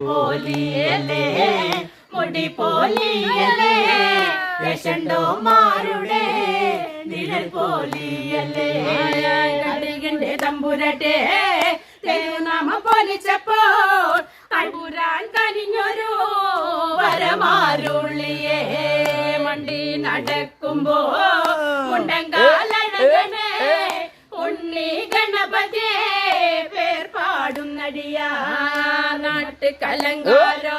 പോലിയല്ലേ മുടി പോലിയല്ലേ രക്ഷണ്ടോമാരുടെ നിഴൽ പോലിയല്ലേ കടികന്റെ തമ്പുരട്ടെ തിരുനാമ പൊലിച്ചപ്പോൾ തമ്പുരാൻ കനിഞ്ഞൊരു വരമാരുള്ളിയെ മണ്ടി നടക്കുമ്പോ മുണ്ടങ്കാലഴകനെ ഉണ്ണി ഗണപതിയെ പേർ പാടുന്നടിയാ നാട്ട് കലങ്കാരോ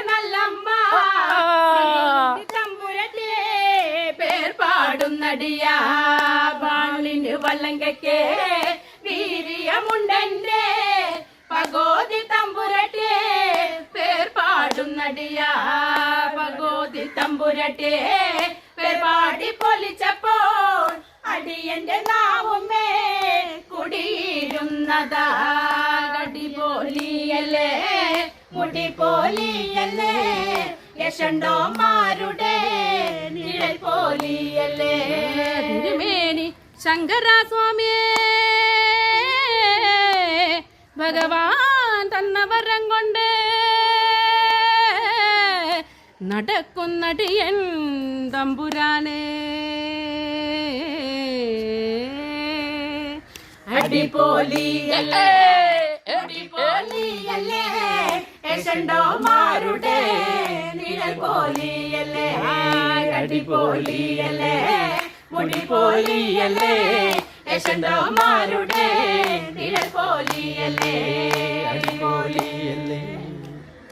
നല്ലമ്മ തമ്പുരട്ടെ പേർ പാടുന്നടിയാ ബാളിന് വല്ലങ്കയ്ക്ക് വീര്യമുണ്ടെന്റെ പഗോതി തമ്പുരട്ടെ പേർ പാടുന്നടിയാ പഗോതി തമ്പുരട്ടെ പേർ പാടി പൊലിച്ചപ്പോൾ അടിയന്റെ നാവുമേ കുടിയിരുന്നതാ കടി പോലിയല്ലേ മുടി പോലിയല്ലേ യശണ്ടോമാരുടെ നിഴൽ പോലിയല്ലേ തിരുമേനി ശങ്കരാസ്വാമിയേ ഭഗവാൻ തന്ന വരം കൊണ്ട് നടക്കുന്നടിയൻ തമ്പുരാനേ അടിപോലിയല്ലേ അടിപോലിയല്ലേ യശണ്ടോമാരുടെ നിഴൽ പോലിയല്ലേ അടിപോലിയല്ലേ മുടി പോലിയല്ലേ യശണ്ടോമാരുടെ നിഴൽ പോലിയല്ലേ അടിപോലി